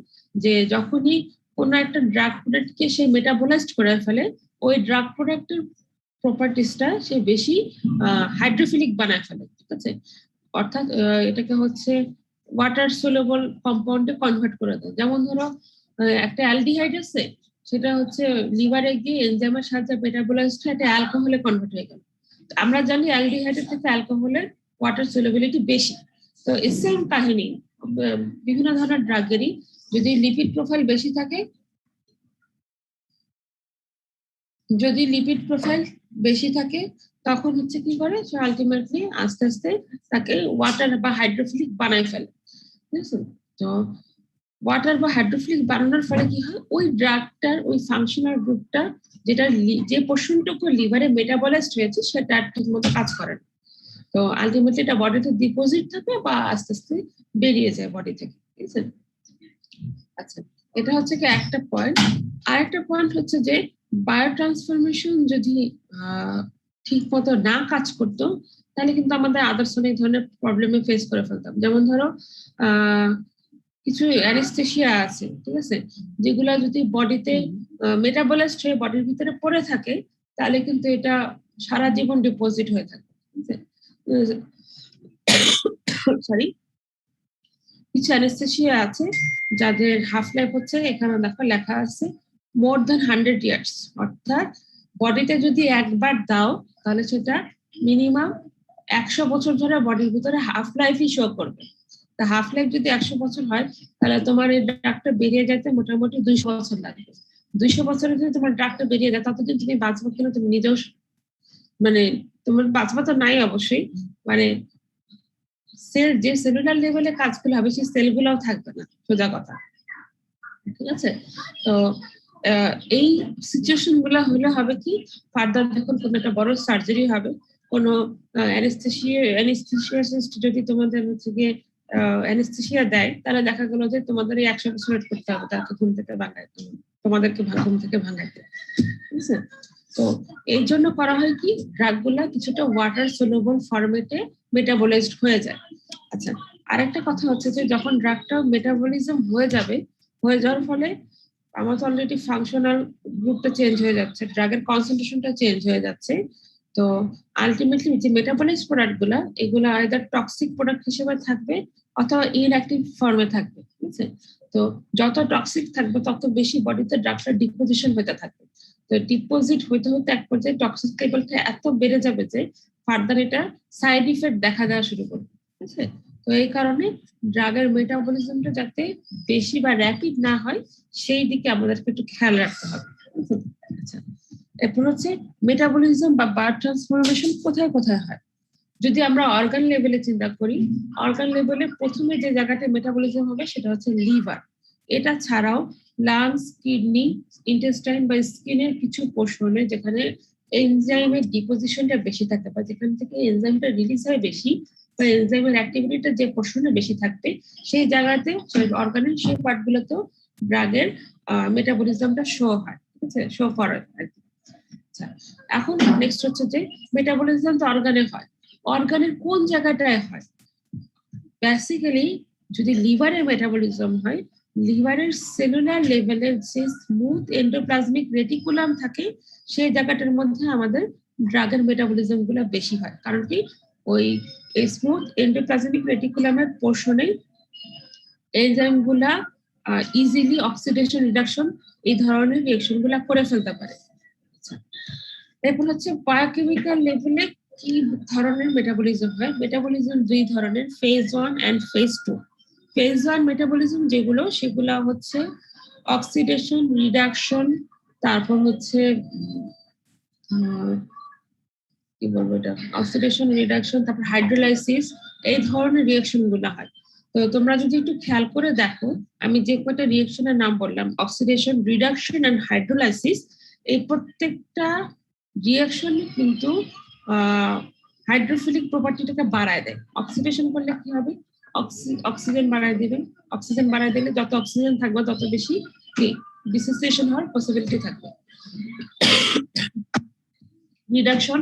যে যখনই কোনো একটা ড্রাগ প্রোডাক্টকে সে মেটাবলাইজড করে ফেলে, ওই ড্রাগ প্রোডাক্টের প্রপার্টিসটা সে বেশি হাইড্রোফিলিক বানায় ফেলে। ঠিক আছে, অর্থাৎ এটাকে হচ্ছে ওয়াটার সলিউবল কম্পাউন্ডে কনভার্ট করে দেয়। যেমন ধরো একটা অ্যালডিহাইড আছে, সেটা হচ্ছে লিভারে গিয়ে এনজাইমের সাহায্যে মেটাবলাইজড হয়ে এটা অ্যালকোহলে কনভার্ট হয়ে গেল। আমরা জানি অ্যালডিহাইডের থেকে অ্যালকোহলের ওয়াটার সলিউবিলিটি বেশি। তো সেম কাহিনী বিভিন্ন ধরনের ড্রাগেরই, যদি লিপিড প্রোফাইল বেশি থাকে, যদি লিপিড প্রোফাইল বেশি থাকে তখন হচ্ছে কি করে, সে আলটিমেটলি আস্তে আস্তে তাকে ওয়াটার বা হাইড্রোফিলিক বানায় ফেলে। ঠিক আছে, তো ওয়াটার বা হাইড্রোফিলিক বানানোর ফলে কি হয়, ওই ড্রাগটার ওই ফাংশনাল গ্রুপটা যেটা যে পোর্শনটুকু লিভারে মেটাবলাইজড হয়েছে সেটা ঠিক মতো কাজ করে না। তো আলটিমেটলি এটা বডিতে ডিপোজিট থাকে বা আস্তে আস্তে বেরিয়ে যায় বডি থেকে। ঠিক আছে, আচ্ছা এটা হচ্ছে কি একটা পয়েন্ট। আরেকটা পয়েন্ট হচ্ছে যে বায়ো ট্রান্সফরমেশন যদি ঠিক মতো না কাজ করতো তাহলে কিন্তু আমাদের আদার্স অনেক ধরনের প্রবলেমে ফেস করে ফেলতাম। যেমন ধরো কিছু অ্যানেস্থেশিয়া আছে, ঠিক আছে, যেগুলা যদি বডিতে মেটাবলাইজড হয়ে বডির ভিতরে পড়ে থাকে তাহলে কিন্তু এটা সারা জীবন ডিপোজিট হয়ে থাকে। ঠিক আছে, সরি, কিছু অ্যানেস্থেশিয়া আছে যাদের হাফ লাইফ হচ্ছে, এখানে দেখো লেখা আছে মোর দ্যান 100 ইয়ার্স, অর্থাৎ বডিতে যদি একবার দাও তাহলে সেটা মিনিমাম 100 বছর ধরে বডির ভিতরে হাফ লাইফই শো করবে। তা হাফ লাইফ যদি 100 বছর হয় তাহলে তোমার এই ড্রাগটা বেরিয়ে যেতে মোটামুটি 200 বছর লাগবে। 200 বছরে যদি তোমার ড্রাগটা বেরিয়ে যায় ততদিন তুমি বাঁচবো কিনা তুমি নিজেও মানে তোমার বাঁচবা তো নাই অবশ্যই, মানে সেল যে সেলুলার লেভেলে কাজগুলো হবে সেই সেলগুলোও থাকবে না, সোজা কথা। ঠিক আছে, তো এই সিচুয়েশন গুলো হলে হবে কি, ফার্দার যখন কোনো একটা বড় সার্জারি হবে, কোনো অ্যানেস্থেসিয়াসিস্ট যদি তোমাদের হচ্ছে গিয়ে অ্যানেস্থেসিয়া দেয়, তাহলে দেখা গেল যে তোমাদের এই 100 বছর ওয়েট করতে হবে তাকে ঘুম থেকে ভাঙাইতে, তোমাদেরকে ঘুম থেকে ভাঙাইতে। ঠিক আছে, তো এই জন্য করা হয় কি, ড্রাগ গুলা কিছুটা ওয়াটার সলিউবল ফরম্যাটে মেটাবলাইজড হয়ে যায়। আচ্ছা, আরেকটা কথা হচ্ছে যে যখন ড্রাগটা মেটাবলিজম হয়ে যাবে, হয়ে যাওয়ার ফলে আমার তো অলরেডি ফাংশনাল গ্রুপটা চেঞ্জ হয়ে যাচ্ছে, ড্রাগের কনসেন্ট্রেশনটা চেঞ্জ হয়ে যাচ্ছে। তো আলটিমেটলি যে মেটাবলাইজ প্রোডাক্ট গুলা, এগুলো আইদার টক্সিক প্রোডাক্ট হিসেবে থাকবে অথবা ইনঅ্যাক্টিভ ফর্মে থাকবে। ঠিক আছে, তো যত টক্সিক থাকবে তত বেশি বডিতে ড্রাগটা ডিপোজিশন হতে থাকবে। তো ডিপোজিট হইতে হতে এক পর্যায়ে টক্সিক লেভেলটা এত বেড়ে যাবে যে ফার্দার এটা সাইড ইফেক্ট দেখা দেওয়া শুরু করবে। ঠিক আছে, তো এই কারণে ড্রাগের মেটাবলিজমটা যাতে বেশি বা র্যাপিড না হয় সেই দিকে আমাদেরকে একটু খেয়াল রাখতে হবে। আচ্ছা, এরপর হচ্ছে মেটাবলিজম বা ব্লাড ট্রান্সফরমেশন কোথায় কোথায় হয়। যদি আমরা অর্গান লেভেলে চিন্তা করি, অর্গান লেভেলে প্রথমে যে জায়গাতে মেটাবলিজম হবে সেটা হচ্ছে লিভার। এটা ছাড়াও লাংস, কিডনি, ইন্টেস্টাইন বা স্কিনের কিছু পোর্শনে যেখানে এনজাইমের ডিপোজিশনটা বেশি থাকে বা যেখান থেকে এনজাইমটা রিলিজ হয় বেশি বা এনজাইমের অ্যাক্টিভিটিটা যে পোর্শনে বেশি থাকবে সেই জায়গাতে অর্গানের সেই পার্টগুলোতেও ড্রাগের মেটাবলিজমটা শো হয়। ঠিক আছে, শো করে আর কি। আচ্ছা, এখন নেক্সট হচ্ছে যে মেটাবলিজম তো অর্গানে হয়, অর্গানের কোন জায়গাটায় হয়। বেসিক্যালি যদি লিভারের মেটাবলিজম হয়, লিভারের সেলুলার লেভেলের যে স্মুথ এন্ডোপ্লাজমিক রেটিকুলাম থাকে সেই জায়গাটার মধ্যে আমাদের ড্রাগের মেটাবলিজম গুলো বেশি হয়। কারণ কি, ওই স্মুথ এন্ডোপ্লাজমিক রেটিকুলামের পোর্শনে এনজাইম গুলা ইজিলি অক্সিডেশন রিডাকশন এই ধরনের রিঅ্যাকশন গুলা করে ফেলতে পারে। আচ্ছা, এরপর হচ্ছে বায়োকেমিক্যাল লেভেলে কি ধরনের মেটাবলিজম হয়। মেটাবলিজম দুই ধরনের, phase 1 and phase 2। Phase 1 metabolism যেগুলো, সেগুলো হচ্ছে অক্সিডেশন রিডাকশন, তারপর হচ্ছে কি বলবো এটা, অক্সিডেশন রিডাকশন, তারপর হাইড্রোলাইসিস, এই ধরনের রিঅ্যাকশন গুলো হয়। তো তোমরা যদি একটু খেয়াল করে দেখো, আমি যে কয়টা রিঅ্যাকশনের নাম বললাম, অক্সিডেশন, রিডাকশন এন্ড হাইড্রোলাইসিস, এই প্রত্যেকটা রিঅ্যাকশন কিন্তু হাইড্রোফিলিক প্রপার্টিটাকে বাড়ায় দেয়। অক্সিডেশন করলে কি হবে, অক্সিজেন বাড়ায় দিবে, অক্সিজেন বাড়ায় দিলে যত অক্সিজেন থাকবে তত বেশি ডিসোসিয়েশন হওয়ার পসিবিলিটি থাকবে। রিডাকশন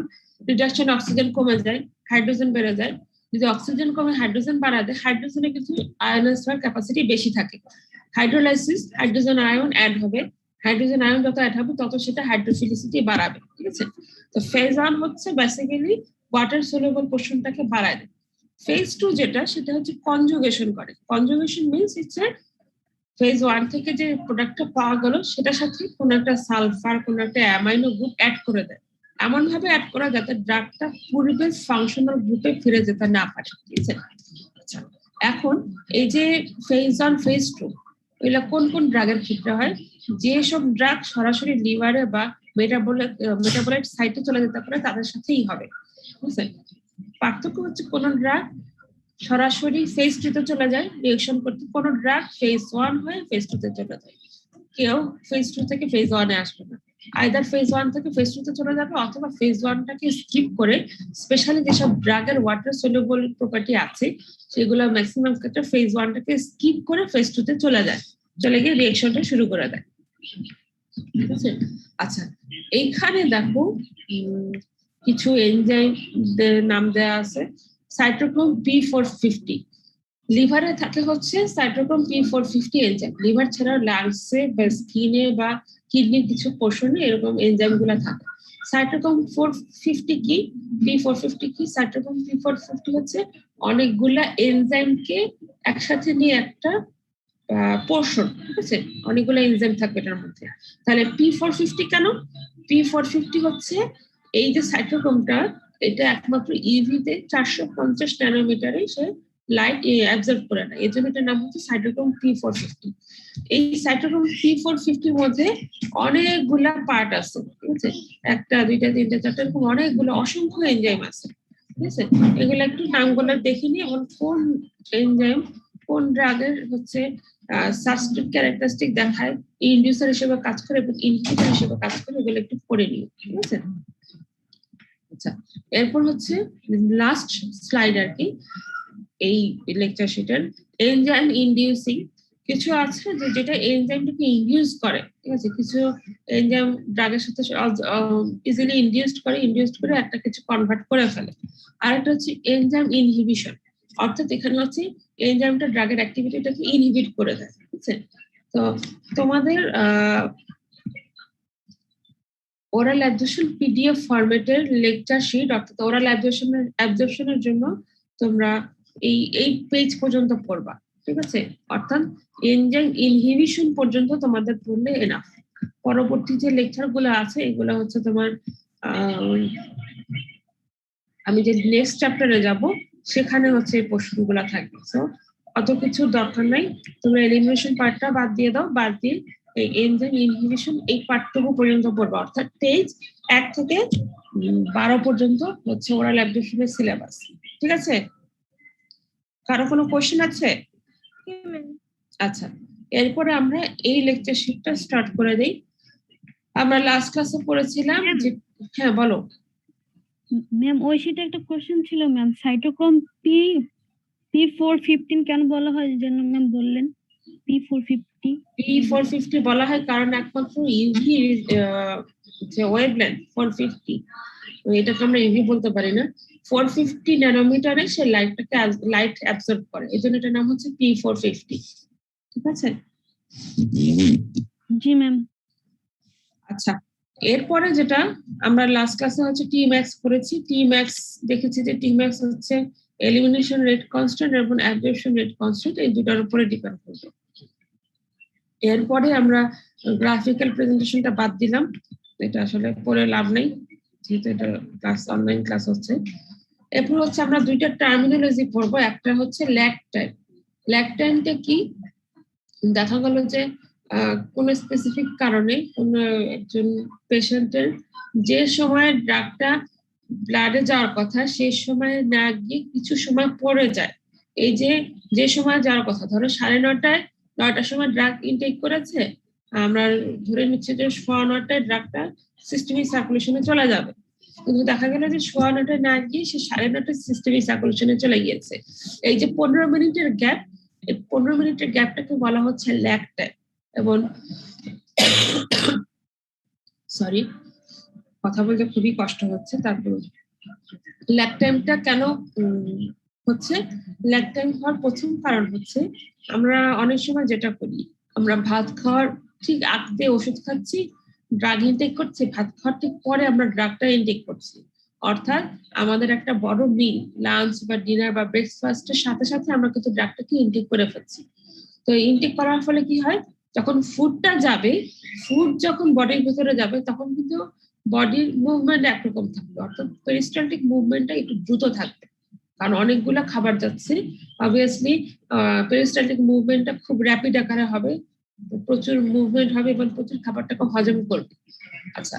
অক্সিজেন কমে যায়, হাইড্রোজেন বেড়ে যায়। যদি অক্সিজেন কমে হাইড্রোজেন বাড়ায় দেয়, হাইড্রোজেনে কিন্তু আয়নাইজ হওয়ার ক্যাপাসিটি বেশি থাকে। হাইড্রোলাইসিস, হাইড্রোজেন আয়ন অ্যাড হবে, হাইড্রোজেন আয়ন যত অ্যাড হবে তত সেটা হাইড্রোফিলিসিটি বাড়াবে। ঠিক আছে, তো ফেজ 1 হচ্ছে বেসিক্যালি ওয়াটার সলিউবল পোর্শনটাকে বাড়ায় দেয়। ফেজ 2 যেটা, সেটা হচ্ছে কনজুগেশন করে। কনজুগেশন মিন্স হচ্ছে ফেজ 1 থেকে যে প্রোডাক্টটা পাওয়া গেল সেটার সাথে কোনো একটা সালফার, কোনো একটা অ্যামাইনো গ্রুপ অ্যাড করে দেয়, এমন ভাবে অ্যাড করা যাতে ড্রাগটা পূর্বের ফাংশনাল গ্রুপে ফিরে যেতে না পারে। ঠিক আছে, আচ্ছা, এখন এই যে ফেজ 1 ফেজ 2 এগুলো কোন কোন ড্রাগের ক্ষেত্রে হয়। যেসব ড্রাগ সরাসরি লিভারে বা মেটাবলাইট সাইটে চলে যেতে পারে তাদের সাথেই হবে। বুঝছেন, পার্থক্য হচ্ছে কোন ড্রাগ সরাসরি ফেজ 2 তে চলে যায় রিঅ্যাকশন করতে, কোন ড্রাগ ফেজ 1 হয়ে ফেজ 2 তে চলে যায়। কেউ ফেজ 2 থেকে ফেজ 1 এ আসবে না, আইদার ফেজ 1 থেকে ফেজ 2 তে চলে যাবে অথবা ফেজ 1 টাকে স্কিপ করে, স্পেশালি যেসব ড্রাগের ওয়াটার সলিউবল প্রপার্টি আছে সেগুলো ম্যাক্সিমাম ক্ষেত্রে ফেজ 1 টাকে স্কিপ করে ফেজ 2 তে চলে যায়, চলে গিয়ে রিঅ্যাকশনটা শুরু করে দেয়। ঠিক আছে, আচ্ছা, এইখানে দেখো কিছু এনজাইম নাম দেয়া আছে। সাইটোক্রোম P450, লিভারে থাকে হচ্ছে সাইটোক্রোম P450 এনজাইম। লিভার ছাড়া লাংসে বা স্কিনে বা কিডনির কিছু পোর্শনে এরকম এনজাইম গুলা থাকে। সাইটোক্রোম 450 কি, P450 কি, সাইটোক্রোম P450 হচ্ছে অনেকগুলা এনজাইমকে একসাথে নিয়ে একটা পোর্শন। ঠিক আছে, অনেকগুলো এনজাইম থাকবে এটার মধ্যে। তাহলে P450 কেন, P450 হচ্ছে এই যে সাইটোক্রোমটা, এটা একমাত্র ইভিতে 450 ন্যানোমিটারে সে লাইট অ্যাবজর্ব করে না, এর জন্য এটার নাম হচ্ছে সাইটোক্রোম P450। এই সাইটোক্রোম P450 মধ্যে অনেকগুলা পার্ট আছে, ঠিক আছে, একটা দুইটা তিনটা চারটা এরকম অনেকগুলো অসংখ্য এনজাইম আছে, ঠিক আছে। এগুলো একটু নামগুলো দেখে নিই, এবং কোন এনজাইম কোন ড্রাগের হচ্ছে সাবস্টিটিউট ক্যারেক্টারিস্টিক দেখায়, ইন্ডিউসার হিসেবে কাজ করে এবং ইনহিবিটর হিসেবে কাজ করে, এগুলো একটু পড়ে নিই, ঠিক আছে। আচ্ছা, এরপর হচ্ছে লাস্ট স্লাইড আর কি এই লেকচার শিটের, এনজাইম ইনডিউসিং কিছু আছে যে যেটা এনজাইমটাকে ইনডিউস করে, ঠিক আছে, কিছু এনজাইম ড্রাগের সাথে ইজিলি ইনডিউসড করে একটা কিছু কনভার্ট করে ফেলে। আর একটা হচ্ছে এনজাইম ইনহিবিশন, অর্থাৎ এখানে হচ্ছে এনজাইমটা ড্রাগের অ্যাক্টিভিটিটাকে ইনহিবিট করে দেয়, ঠিক আছে। তো তোমাদের ওরাল অ্যাবজর্পশন পিডিএফ ফরম্যাটের লেকচার শিট, অর্থাৎ ওরাল অ্যাবজর্পশনের জন্য তোমরা এই পেজ পর্যন্ত পড়বা, ঠিক আছে। অর্থাৎ এনজাইম ইনহিবিশন পর্যন্ত তোমাদের পড়লে এনাফ। পরবর্তী যে লেকচার গুলো আছে এগুলো হচ্ছে তোমার আমি যে নেক্সট চ্যাপ্টারে যাব সেখানে হচ্ছে এই প্রশ্নগুলো থাকবে। সো অত কিছু দরকার নাই, তোমরা এলিমিনেশন পার্টটা বাদ দিয়ে দাও, বাদ দিয়ে এই এনজাইম ইনহিবিশন এই পার্টটুকু পর্যন্ত পড়বা, অর্থাৎ পেজ 1 থেকে 12 পর্যন্ত হচ্ছে ওরাল অ্যাবজর্পশনের সিলেবাস, ঠিক আছে। কারো কোনো কোশ্চেন আছে? আচ্ছা, এরপরে আমরা এই লেকচার শিটটা স্টার্ট করে দেই। আমরা লাস্ট ক্লাসে পড়েছিলাম যে, হ্যাঁ বলো
ম্যাম। ওই শিটে একটা কোশ্চেন ছিল ম্যাম, সাইটোক্রোম P415 কেন বলা হয় যেন ম্যাম বললেন?
P450 বলা হয় কারণ একমাত্র ইউভি যে ওয়েভলেন্থ 450, এটাকে আমরা ইউভি বলতে পারি না, 450 ন্যানোমিটারে সে লাইট অ্যাবসর্ব করে, এই জন্য এটার নাম হচ্ছে P450, ঠিক আছে।
জি ম্যাম।
আচ্ছা, এরপরে যেটা আমরা লাস্ট ক্লাসে হচ্ছে টিম্যাক্স করেছি, টিম্যাক্স দেখেছি যে টিম্যাক্স হচ্ছে এলিমিনেশন রেট কনস্ট্যান্ট এবং অ্যাবজর্পশন রেট কনস্ট্যান্ট, এই দুটার উপরে ডিপেন্ড করবে। এরপরে আমরা গ্রাফিক্যাল প্রেজেন্টেশনটা বাদ দিলাম, এটা আসলে পড়ে লাভ নেই যেহেতু এটা ক্লাস অনলাইন ক্লাস হচ্ছে। এরপর হচ্ছে আমরা দুইটা টার্মিনোলজি পড়বো, একটা হচ্ছে ল্যাগ টাইম। ল্যাগ টাইমটা কি? দেখা গেল যে কোন স্পেসিফিক কারণে কোন একজন পেশেন্টের যে সময় ড্রাগটা ব্লাডে যাওয়ার কথা সেই সময় না গিয়ে কিছু সময় পরে যায়। এই যে সময় যাওয়ার কথা, ধরো 9:30টার সময় ড্রাগ ইনটেক করেছে, আমরা ধরে নিচ্ছি যে 9:15টায় ড্রাগটা সিস্টেমিক সার্কুলেশনে চলে যাবে, কিন্তু দেখা গেল যে 9:15টায় না গিয়ে সে 9:30টায় সিস্টেমিক সার্কুলেশনে চলে গিয়েছে। এই যে 15 মিনিটের গ্যাপ, এই 15 মিনিটের গ্যাপটাকে বলা হচ্ছে ল্যাগ টাইম। এবং সরি, কথা বলতে খুবই কষ্ট হচ্ছে, তারপর ল্যাগ টাইমটা কেন হচ্ছে? ল্যাগ টাইম হওয়ার প্রথম কারণ হচ্ছে আমরা অনেক সময় যেটা করি, আমরা ভাত খাওয়ার ঠিক আগে ওষুধ খাচ্ছি, ড্রাগ ইনটেক করছি, ভাত খাওয়ার ঠিক পরে আমরা ড্রাগটা ইনটেক করছি, অর্থাৎ আমাদের একটা বড় মিল লাঞ্চ বা ডিনার বা ব্রেকফাস্টের সাথে সাথে আমরা কিন্তু ড্রাগটাকে ইনটেক করে ফেলছি। তো ইনটেক করার ফলে কি হয়, যখন ফুডটা যাবে, ফুড যখন বডির ভিতরে যাবে তখন কিন্তু বডির মুভমেন্ট একরকম থাকবে, অর্থাৎ পেরিস্টালটিক মুভমেন্টটা একটু দ্রুত থাকবে, কারণ অনেকগুলো খাবার যাচ্ছে। অবভিয়াসলি পেরিস্টালটিক মুভমেন্টটা খুব র্যাপিড আকারে হবে, প্রচুর মুভমেন্ট হবে এবং প্রচুর খাবারটাকে হজম করবে। আচ্ছা,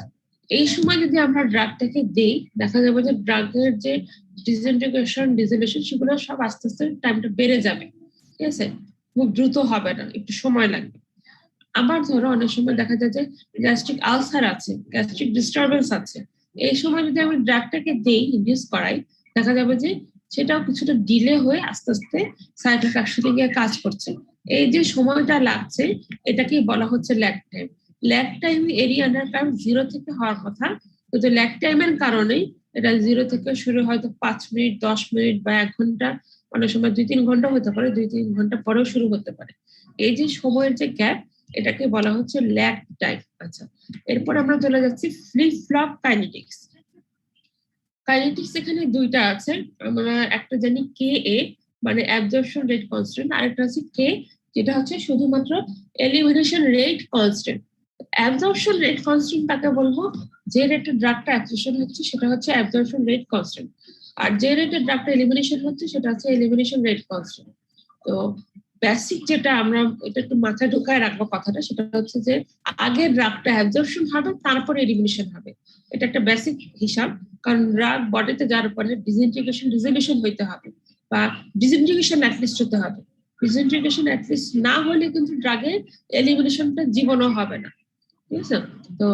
এই সময় যদি আমরা ড্রাগটাকে দেই, দেখা যাবে যে ড্রাগের যে ডিসইন্টিগ্রেশন ডিসোলিউশন সেগুলো সব আস্তে আস্তে টাইমটা বেড়ে যাবে, ঠিক আছে, খুব দ্রুত হবে না, একটু সময় লাগবে। আবার ধরো অনেক সময় দেখা যায় যে গ্যাস্ট্রিক আলসার আছে, গ্যাস্ট্রিক ডিস্টারবেন্স আছে, এই সময় যদি আমি ড্রাগটাকে দেই, ইনডিউস করাই, দেখা যাবে যে সেটাও কিছুটা ডিলে হয়ে আস্তে আস্তে সাইড এফেক্টে গিয়ে কাজ করছে। এই যে সময়টা লাগছে এটাকে বলা হচ্ছে lag time. Lag time area under curve 0 থেকে হওয়ার কথা, কিন্তু ল্যাগ টাইমের কারণে এটা 0 থেকে শুরু হয়তো 5 মিনিট, 10 মিনিট বা 1 ঘন্টা, অনেক সময় 2-3 ঘন্টা হতে পারে, 2-3 ঘন্টা পরেও শুরু হতে পারে। এই যে সময়ের যে গ্যাপ, এটাকে বলা হচ্ছে ল্যাগ টাইম। আচ্ছা, এরপর আমরা চলে যাচ্ছি ফ্লিপ ফ্লপ কাইনেটিক্স। কাইনেটিক্স এখানে দুইটা আছে, আমরা একটা জানি কে এ মানে অ্যাবজর্পশন রেট কনস্ট্যান্ট, আর একটা হচ্ছে কে যেটা হচ্ছে শুধুমাত্র elimination rate constant. Absorption rate constant তাকে বলবো যে রেটে ড্রাগটা অ্যাবজর্পশন হচ্ছে সেটা হচ্ছে অ্যাবজর্পশন রেট কনস্ট্যান্ট, আর যে রেটে ড্রাগটা এলিমিনেশন হচ্ছে সেটা হচ্ছে এলিমিনেশন রেট কনস্ট্যান্ট। তো বেসিক যেটা আমরা এটা একটু মাথায় ঢুকায় রাখবো কথাটা, সেটা হচ্ছে যে আগে ড্রাগটা অ্যাবজর্পশন হবে তারপরে এলিমিনেশন হবে। এটা একটা বেসিক হিসাব, কারণ ড্রাগ বডিতে যাওয়ার পরে ডিসইন্টিগ্রেশন রিজলিউশন হইতে হবে বা ডিসইন্টিগ্রেশন অ্যাটলিস্ট হতে হবে। ডিসইন্টিগ্রেশন অ্যাটলিস্ট না হলে কিন্তু ড্রাগের এলিমিনেশনটা জীবনও হবে না, ঠিক আছে? তো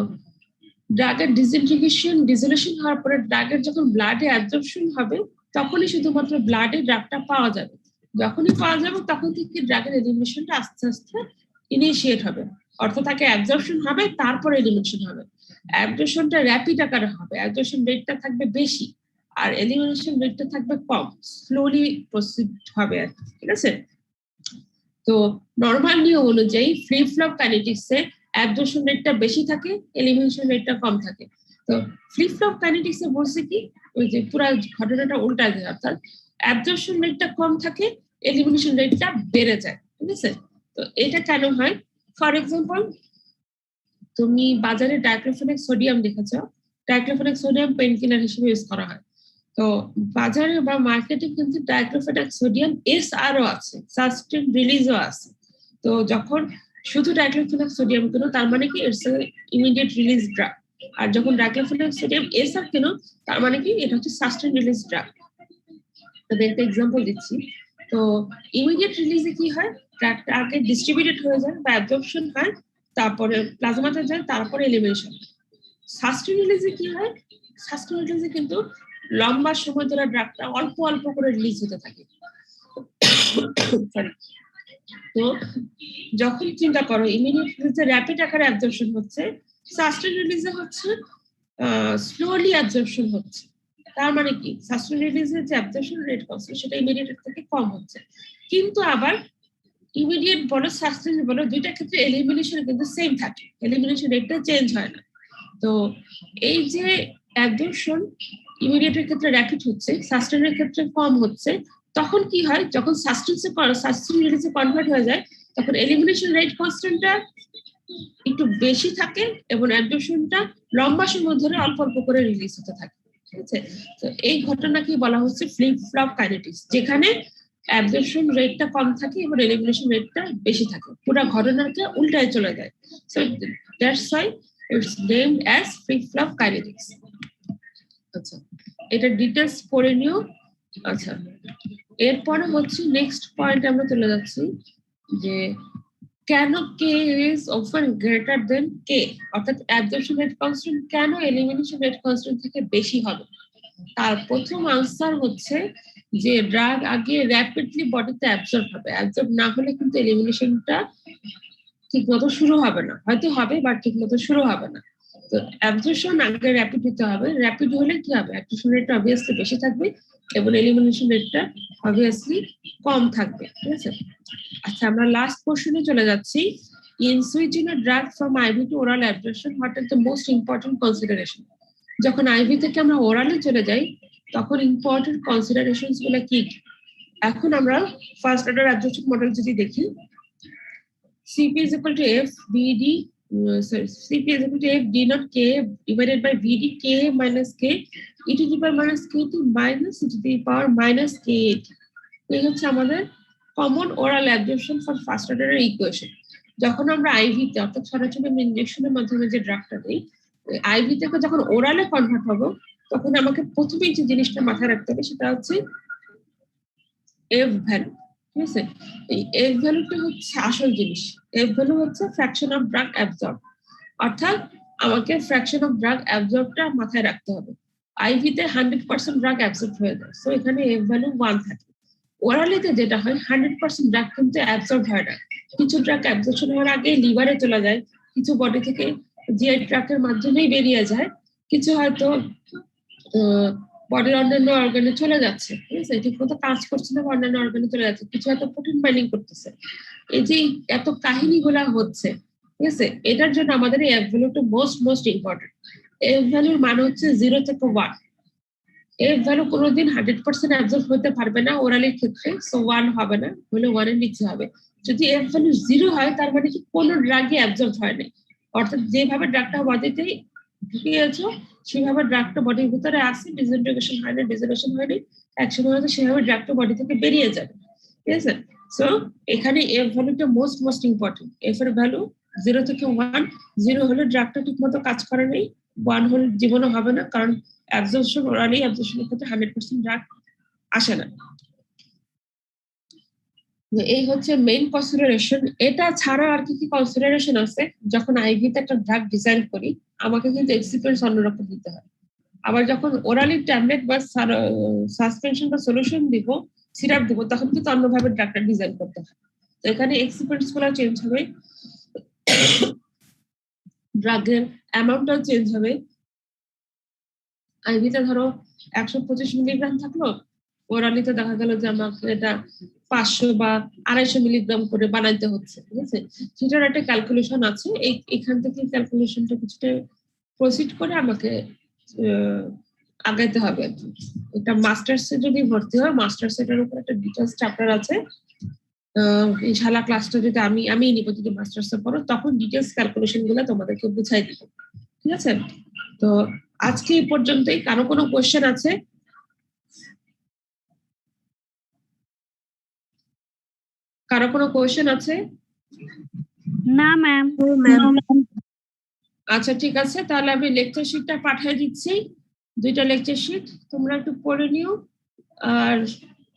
ড্রাগের ডিসইন্টিগ্রেশন ডিসলিউশন হওয়ার পরে ড্রাগের যখন ব্লাডে অ্যাবজর্পশন হবে তখনই শুধুমাত্র ব্লাডে ড্রাগটা পাওয়া যাবে। যখনই পাওয়া যাবে তখন থেকে ড্রাগের এলিমিনেশনটা আস্তে আস্তে ইনিশিয়েট হবে, অর্থাৎ তাকে অ্যাবজর্পশন হবে তারপর এলিমিনেশন হবে। অ্যাবজর্পশনটা র্যাপিড আকারে হবে, অ্যাবজর্পশন রেটটা থাকবে বেশি আর এলিমিনেশন রেটটা থাকবে কম, স্লোলি প্রসিড হবে আর কি, ঠিক আছে? তো নরমাল নিয়ম অনুযায়ী ফ্রি ফ্লপ কাইনেটিক্সে অ্যাবজর্পশন রেটটা বেশি থাকে, এলিমিনেশন রেটটা কম থাকে। তো ফ্রি ফ্লপ কাইনেটিক্সে বলছে কি ওই যে পুরো ঘটনাটা উল্টা যায়, অর্থাৎ অ্যাবজর্পশন রেটটা কম থাকে, এলিমিনেশন রেটটা বেড়ে যায়, ঠিক আছে? তো এটা কেন হয়? ফর এক্সাম্পল, তুমি বাজারে ডাইক্লোফেনাক সোডিয়াম দেখেছো, ডাইক্লোফেনাক সোডিয়াম পেইন কিলার হিসেবে ইউজ করা হয়। তো বাজারে বা মার্কেটে কিন্তু ডাইক্লোফেনাক সোডিয়াম এসআরও আছে, সাস্টেন রিলিজও আছে। তো যখন শুধু ডাইক্লোফেনাক সোডিয়াম কেনো তার মানে কি ইটস ইমিডিয়েট রিলিজ ড্রাগ, আর যখন ডাইক্লোফেনাক সোডিয়াম এসআর কেনো তার মানে কি এটা হচ্ছে সাস্টেন রিলিজ ড্রাগ। তবে একটা এক্সাম্পল দিচ্ছি। তো ইমিডিয়েট রিলিজে কি হয়, ড্রাগটা আগে ডিস্ট্রিবিউটেড হয়ে যায় বা অ্যাবজর্পশন হয়, তারপরে প্লাজমাতে যায়, তারপরে এলিমিনেশন। সাস্টেন রিলিজে কি হয়, সাস্টেন রিলিজে কিন্তু লম্বা সময় ধরে ড্রাগটা অল্প অল্প করে রিলিজ হতে থাকে। তো যখন চিন্তা করো ইমিডিয়েট রিলিজে র্যাপিড আকারে অ্যাবজর্পশন হচ্ছে, সাস্টেন রিলিজে হচ্ছে স্লোলি অ্যাবজর্পশন হচ্ছে। তার মানে কি সাস্টেন রিলিজের যে অ্যাবজর্পশন রেট কনস্ট্যান্ট সেটা ইমিডিয়েট থেকে কম হচ্ছে, কিন্তু আবার ইমিডিয়েট বলো সাস্টেন বলো দুইটা ক্ষেত্রে এলিমিনেশন কিন্তু সেম থাকে, এলিমিনেশন রেটটা চেঞ্জ হয় না। তো এই যে অ্যাবজর্পশন ইমিডিয়েটের ক্ষেত্রে র্যাপিড হচ্ছে, সাস্টেনের ক্ষেত্রে কম হচ্ছে, তখন কি হয় যখন সাস্টেন রিলিজে কনভার্ট হয়ে যায় তখন এলিমিনেশন রেট কনস্ট্যান্টটা একটু বেশি থাকে এবং অ্যাবজর্পশনটা লম্বা সময় ধরে অল্প অল্প করে রিলিজ হতে থাকে, ঠিক আছে? তো এই ঘটনাকে বলা হচ্ছে ফ্লিপ ফ্লপ কাইনেটিক্স, যেখানে অ্যাবজর্পশন রেটটা কম থাকে এবং এলিমিনেশন রেটটা বেশি থাকে, পুরো ঘটনাটা উল্টায় চলে যায়। So that's why it's named as flip flop kinetics. আচ্ছা, এটা ডিটেইলস পড়ে নিও। আচ্ছা, এরপরে হচ্ছে নেক্সট পয়েন্ট আমরা চলে যাচ্ছি যে কেন K is often greater than কে, অর্থাৎ অ্যাবজর্পশন রেট কনস্ট্যান্ট কেন এলিমিনেশন রেট কনস্ট্যান্ট থেকে বেশি হবে। তার প্রথম আনসার হচ্ছে যে ড্রাগ আগে র্যাপিডলি বডিতে অ্যাবজর্ব হবে, অ্যাবজর্ব না হলে কিন্তু এলিমিনেশনটা ঠিক মতো শুরু হবে না, হয়তো হবে বাট ঠিক মতো শুরু হবে না। তো অ্যাবজর্পশন আগে র্যাপিড হতে হবে, র্যাপিড হলে কি হবে, অ্যাবজর্পশন রেটটা অবভিয়াসলি বেশি থাকবে এবং এলিমিনেশন রেটটা অবভিয়াসলি কম থাকবে, ঠিক আছে? আচ্ছা, আমরা লাস্ট কোশ্চেনে চলে যাচ্ছি। In switching a drug from IV to oral absorption what are the most important consideration. যখন আইভি থেকে আমরা ওরালে চলে যাই তখন ইম্পর্টেন্ট কনসিডারেশনস গুলো কি? এখন আমরা ফার্স্ট অর্ডার অ্যাবজর্পশন মডেল যদি দেখি, CP is equal to F VD, CP is equal to F D naught K divided by VD K minus K e to the power minus KT minus e to the power minus K8. এই হচ্ছে আমাদের common oral absorption for first অর্ডারের equation. যখন আমরা ivy তে অর্থাৎ সরাসরি ইনজেকশনের মাধ্যমে যে ড্রাগটা দিই, আইভি থেকে যখন ওরালে কনভার্ট হবো তখন আমাকে প্রথমেই যে জিনিসটা মাথায় রাখতে হবে সেটা হচ্ছে এফ ভ্যালু, ঠিক আছে? এই এফ ভ্যালুটা হচ্ছে আসল জিনিস। এফ ভ্যালু হচ্ছে ফ্র্যাকশন অফ ড্রাগ অ্যাবজর্ব, অর্থাৎ আমাকে ফ্র্যাকশন অফ ড্রাগ অ্যাবজর্বটা মাথায় রাখতে হবে। আইভি তে 100% ড্রাগ অ্যাবজর্ব হয়ে যায়, সো এখানে এফ ভ্যালু 1 থাকে। ওরালিতে যেটা হয় 100% ড্রাগ কিন্তু অ্যাবজর্ব হয় না, কিছু ড্রাগ অ্যাবজর্পশন হওয়ার আগে লিভারে চলে যায়, কিছু বডি থেকে জিআই ট্র্যাক্টের মাধ্যমেই বেরিয়ে যায়, কিছু হয়তো বডির অন্যান্য অর্গানে চলে যাচ্ছে, ঠিক আছে? ঠিক মতো কাজ করছে না, অন্যান্য অর্গানে চলে যাচ্ছে, কিছু হয়তো প্রোটিন বাইন্ডিং করতেছে। এই যে এত কাহিনীগুলা হচ্ছে, ঠিক আছে, এটার জন্য আমাদের এই এফ ভ্যালুটা মোস্ট ইম্পর্টেন্ট। এফ ভ্যালুর মান হচ্ছে 0 থেকে 1। এফ ভ্যালু কোনোদিন 100% অ্যাবজর্ব হতে পারবে না ওরালের ক্ষেত্রে, সো 1 হবে না, হলে 1 এর নিচে হবে। যদি এফ ভ্যালু 0 হয় তার মানে কি কোনো ড্রাগই অ্যাবজর্ব হয় না, অর্থাৎ যেভাবে ড্রাগটা বডিতে ঢুকিয়েছো সেভাবে ড্রাগটা বডির ভিতরে আসে, ডিসইন্টিগ্রেশন হয়নি, ডিসোলিউশন হয়নি, একসময় হয়তো সেভাবে ড্রাগটা বডি থেকে বেরিয়ে যাবে। ঠিক আছে? সো এখানে এফ ভ্যালুটা মোস্ট ইম্পর্টেন্ট। এফ এর ভ্যালু 0 থেকে 1, 0 হলে ড্রাগটা ঠিক মতো কাজ করে নেই, 1 হলে জীবনও হবে না, কারণ অ্যাবজর্পশন ওরালি অ্যাবজর্পশনের ক্ষেত্রে 100% ড্রাগ আসে না। এই হচ্ছে মেইন কনসিডারেশন। এটা ছাড়া আর কি কি কনসিডারেশন আছে? যখন আইভিতে একটা ড্রাগ ডিজাইন করি আমাকে কিন্তু এক্সিপিয়েন্স অন্যরকম দিতে হয়। আবার যখন ওরালি ট্যাবলেট বা সাসপেনশন বা সলিউশন দিব, সিরাপ দিব, তখন কিন্তু অন্যভাবে ড্রাগটা ডিজাইন করতে হয়। তো এখানে এক্সিপিয়েন্স গুলো চেঞ্জ হবে, ড্রাগের অ্যামাউন্টটাও চেঞ্জ হবে। আইভিতে ধরো 125 মিলিগ্রাম থাকলো, ওরালিতে দেখা গেল যে আমাকে এটা 500 বা 250 মিলিগ্রাম করে বানাইতে হচ্ছে। ঠিক আছে? সেটার একটা ক্যালকুলেশন আছে, এখান থেকে ক্যালকুলেশনটা কিছুটা প্রসিড করে আমাকে আগাইতে হবে আর কি। এটা মাস্টার্সে যদি ভর্তি হয়, মাস্টার্স এটার উপর একটা ডিটেলস চ্যাপ্টার আছে। ইনশাআল্লাহ ক্লাসটা যদি আমি নিব, যদি মাস্টার্সে পড়ো তখন ডিটেলস ক্যালকুলেশন গুলো তোমাদেরকে বুঝাই দিব। ঠিক আছে? তো আজকে এই পর্যন্তই। কারো কোনো কোশ্চেন আছে? কারো কোনো কোশ্চেন আছে?
না ম্যাম।
আচ্ছা ঠিক আছে, তাহলে আমি লেকচার শিটটা পাঠিয়ে দিচ্ছি, 2টা লেকচার শিট, তোমরা একটু পড়ে নিও আর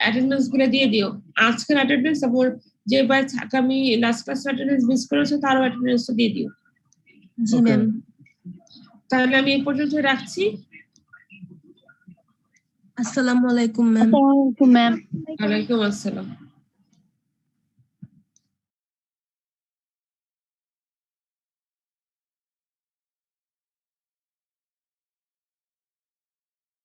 অ্যাটেন্ডেন্স গুলো দিয়ে দিও। আজকের অ্যাটেন্ডেন্স এবং যে ব্যাচ আগামী লাস্ট ক্লাস অ্যাটেন্ডেন্স মিস করেছে তারও অ্যাটেন্ডেন্স দিয়ে দিও।
জি ম্যাম।
তাহলে আমি এই পর্যন্ত রাখছি।
আসসালামু আলাইকুম ম্যাম।
ম্যাম।
ওয়ালাইকুম আসসালাম।